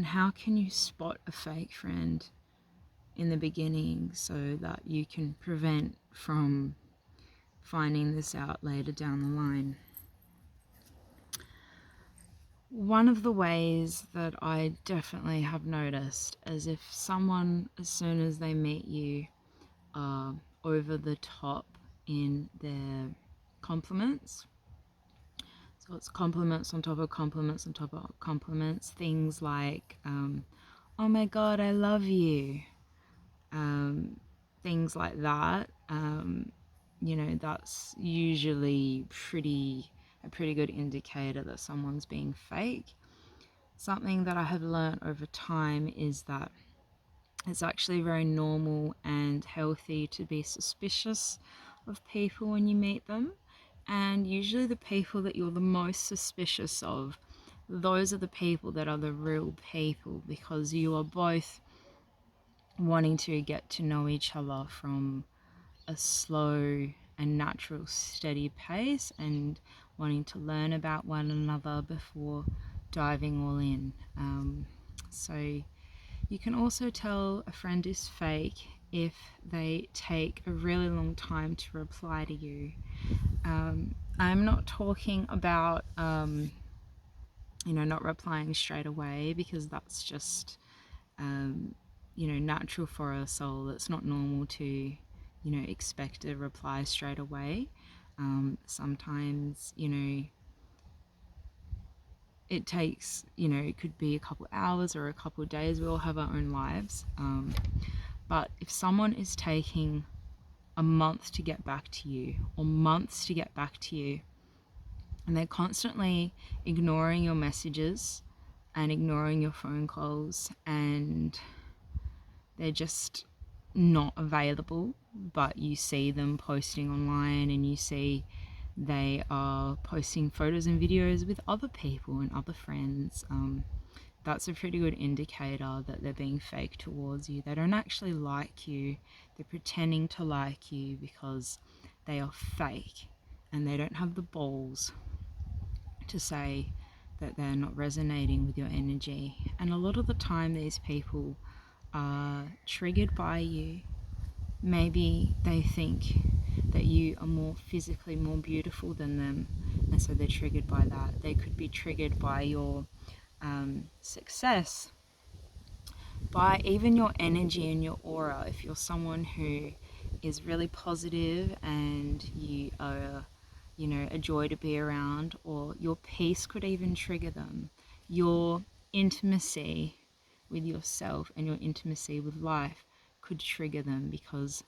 And how can you spot a fake friend in the beginning so that you can prevent from finding this out later down the line? One of the ways that I definitely have noticed is if someone, as soon as they meet you, are over the top in their compliments. So it's compliments on top of compliments on top of compliments. Things like, oh my God, I love you. Things like that. That's usually a pretty good indicator that someone's being fake. Something that I have learned over time is that it's actually very normal and healthy to be suspicious of people when you meet them. And usually the people that you're the most suspicious of, those are the people that are the real people, because you are both wanting to get to know each other from a slow and natural steady pace and wanting to learn about one another before diving all in. So you can also tell a friend is fake if they take a really long time to reply to you. I'm not talking about not replying straight away, because that's just natural for our soul. It's not normal to expect a reply straight away. Sometimes it takes, it could be a couple hours or a couple of days. We all have our own lives. But if someone is taking a month to get back to you, or months to get back to you, and they're constantly ignoring your messages and ignoring your phone calls, and they're just not available, but you see them posting online and you see they are posting photos and videos with other people and other friends, that's a pretty good indicator that they're being fake towards you. They don't actually like you. They're pretending to like you because they are fake, and they don't have the balls to say that they're not resonating with your energy. And a lot of the time these people are triggered by you. Maybe they think that you are more physically more beautiful than them, and so they're triggered by that. They could be triggered by your success, by even your energy and your aura. If you're someone who is really positive and you are a joy to be around, or your peace could even trigger them. Your intimacy with yourself and your intimacy with life could trigger them, because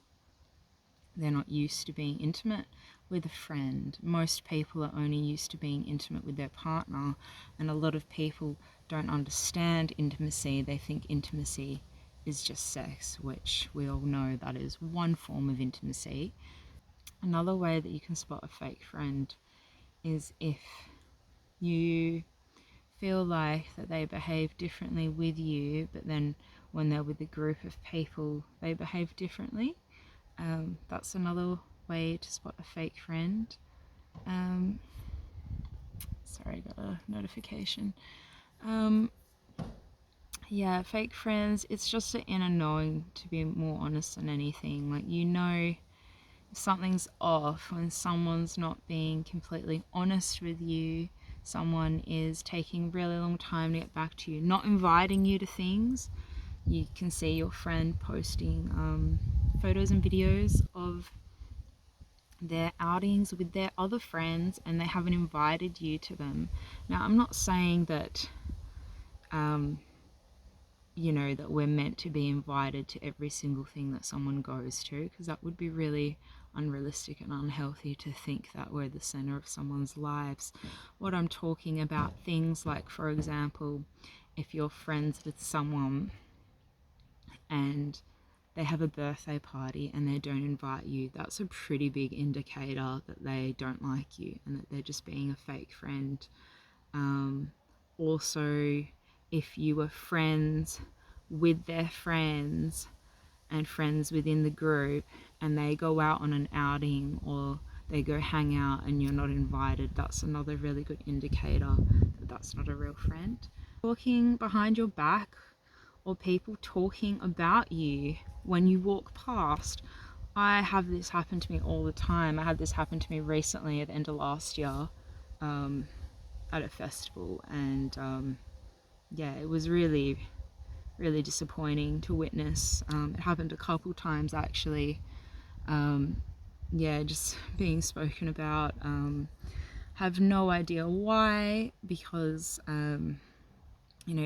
they're not used to being intimate with a friend. Most people are only used to being intimate with their partner, and a lot of people don't understand intimacy. They think intimacy is just sex, which we all know that is one form of intimacy. Another way that you can spot a fake friend is if you feel like that they behave differently with you, but then when they're with a group of people, they behave differently. That's another way to spot a fake friend. Sorry, I got a notification. Yeah, fake friends, it's just an inner knowing, to be more honest than anything. Like, if something's off when someone's not being completely honest with you, someone is taking a really long time to get back to you, not inviting you to things. You can see your friend posting photos and videos of their outings with their other friends, and they haven't invited you to them. Now, I'm not saying that that we're meant to be invited to every single thing that someone goes to, because that would be really unrealistic and unhealthy to think that we're the center of someone's lives. What I'm talking about, things like, for example, if you're friends with someone and they have a birthday party and they don't invite you, that's a pretty big indicator that they don't like you and that they're just being a fake friend. Also, if you were friends with their friends and friends within the group, and they go out on an outing or they go hang out and you're not invited, that's another really good indicator that that's not a real friend. talking behind your back or people talking about you when you walk past. I have this happen to me all the time. I had this happen to me recently at the end of last year, at a festival, and yeah, it was really, really disappointing to witness. It happened a couple times actually. Yeah, just being spoken about. Have no idea why, because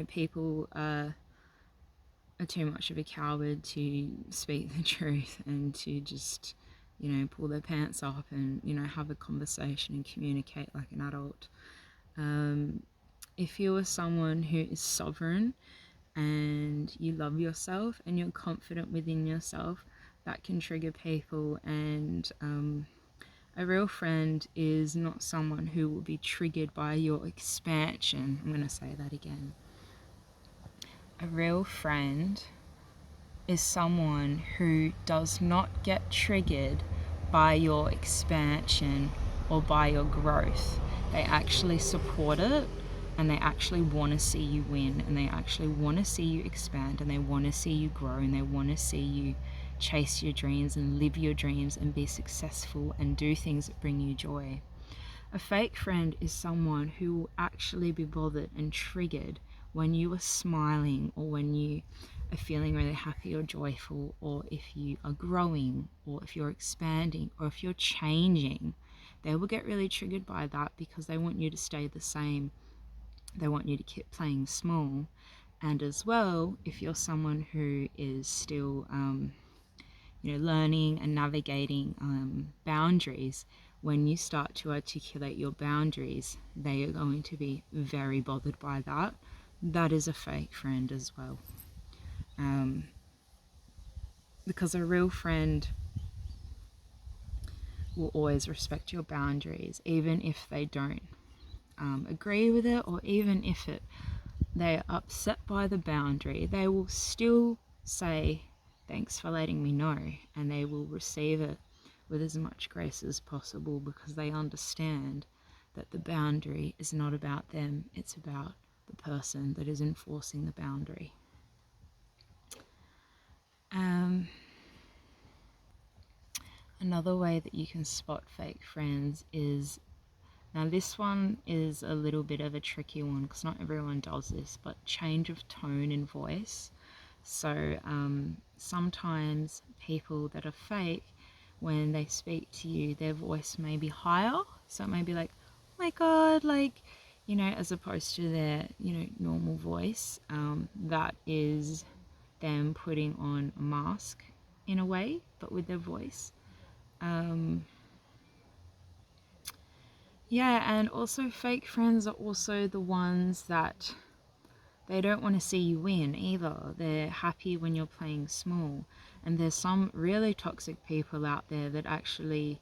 people are too much of a coward to speak the truth and to just pull their pants up and have a conversation and communicate like an adult. If you are someone who is sovereign and you love yourself and you're confident within yourself, that can trigger people. And a real friend is not someone who will be triggered by your expansion. I'm going to say that again. A real friend is someone who does not get triggered by your expansion or by your growth. They actually support it, and they actually want to see you win, and they actually want to see you expand, and they want to see you grow, and they want to see you chase your dreams and live your dreams and be successful and do things that bring you joy. A fake friend is someone who will actually be bothered and triggered when you are smiling, or when you are feeling really happy or joyful, or if you are growing, or if you're expanding, or if you're changing. They will get really triggered by that because they want you to stay the same. They want you to keep playing small. And as well, if you're someone who is still learning and navigating boundaries, when you start to articulate your boundaries, they are going to be very bothered by that. That is a fake friend as well. Because a real friend will always respect your boundaries, even if they don't agree with it, or even if they're upset by the boundary, they will still say, thanks for letting me know, and they will receive it with as much grace as possible, because they understand that the boundary is not about them, it's about the person that is enforcing the boundary. Another way that you can spot fake friends is, now this one is a little bit of a tricky one because not everyone does this, but change of tone and voice. So sometimes people that are fake, when they speak to you, their voice may be higher. So it may be like, oh my God, like, as opposed to their, normal voice. That is them putting on a mask in a way, but with their voice. Yeah, and also fake friends are also the ones that they don't want to see you win either. They're happy when you're playing small. And there's some really toxic people out there that actually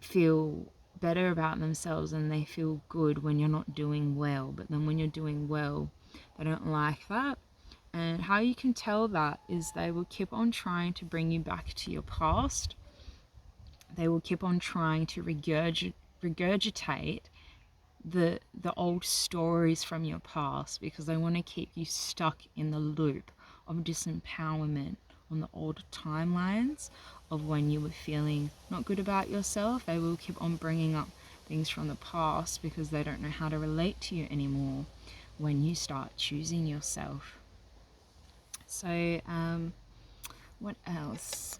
feel better about themselves and they feel good when you're not doing well. But then when you're doing well, they don't like that. And how you can tell that is they will keep on trying to bring you back to your past. They will keep on trying to regurgitate the old stories from your past, because they want to keep you stuck in the loop of disempowerment on the old timelines of when you were feeling not good about yourself. They will keep on bringing up things from the past because they don't know how to relate to you anymore when you start choosing yourself. So what else?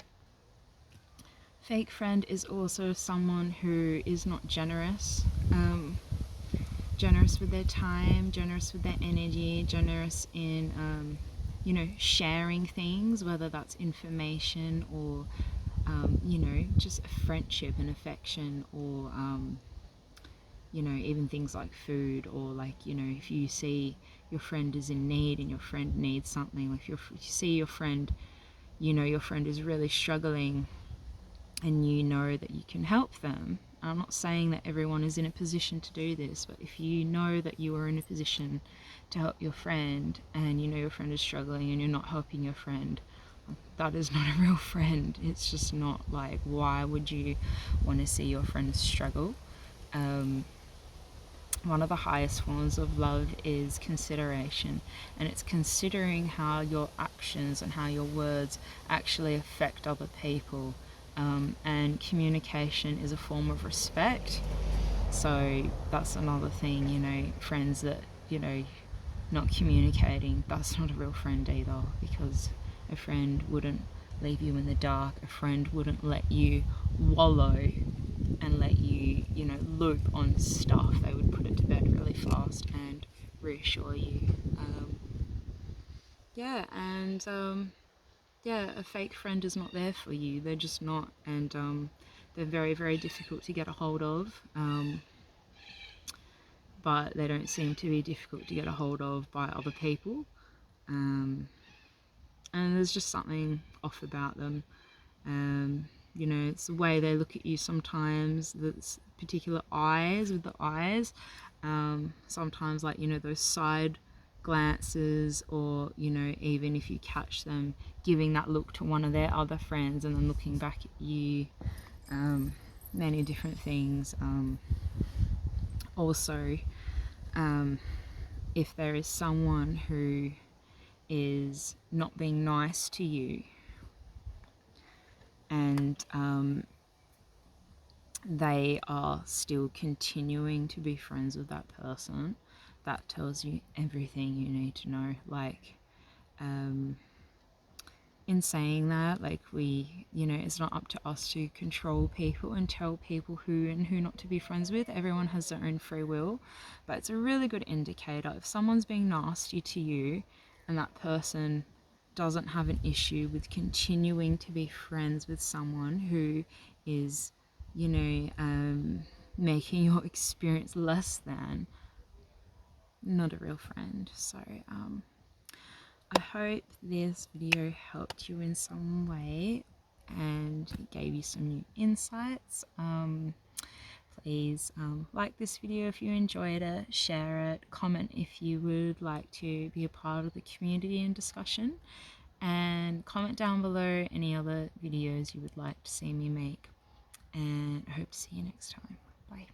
Fake friend is also someone who is not generous. Generous with their time, generous with their energy, generous in, sharing things, whether that's information or, just a friendship and affection, or, even things like food, or like, if you see your friend is in need and your friend needs something, like if you see your friend, your friend is really struggling and you know that you can help them. I'm not saying that everyone is in a position to do this, but if you know that you are in a position to help your friend and your friend is struggling and you're not helping your friend, that is not a real friend. It's just not. Like, why would you want to see your friend struggle? one of the highest forms of love is consideration, and it's considering how your actions and how your words actually affect other people. And communication is a form of respect. So that's another thing, friends that, not communicating, that's not a real friend either, because a friend wouldn't leave you in the dark. A friend wouldn't let you wallow and let you, loop on stuff. They would put it to bed really fast and reassure you. Yeah, and yeah, a fake friend is not there for you. They're just not, and they're very, very difficult to get a hold of. But they don't seem to be difficult to get a hold of by other people. Um, and there's just something off about them. It's the way they look at you sometimes, the particular eyes with the eyes. Sometimes, like, those side glances, or, even if you catch them giving that look to one of their other friends and then looking back at you. Many different things. Also, if there is someone who is not being nice to you, and they are still continuing to be friends with that person, that tells you everything you need to know. Like, in saying that, like, it's not up to us to control people and tell people who and who not to be friends with. Everyone has their own free will, but it's a really good indicator. If someone's being nasty to you and that person doesn't have an issue with continuing to be friends with someone who is, making your experience less than, not a real friend. So, I hope this video helped you in some way and gave you some new insights. Please like this video if you enjoyed it, share it, comment if you would like to be a part of the community and discussion, and comment down below any other videos you would like to see me make. And I hope to see you next time. Bye.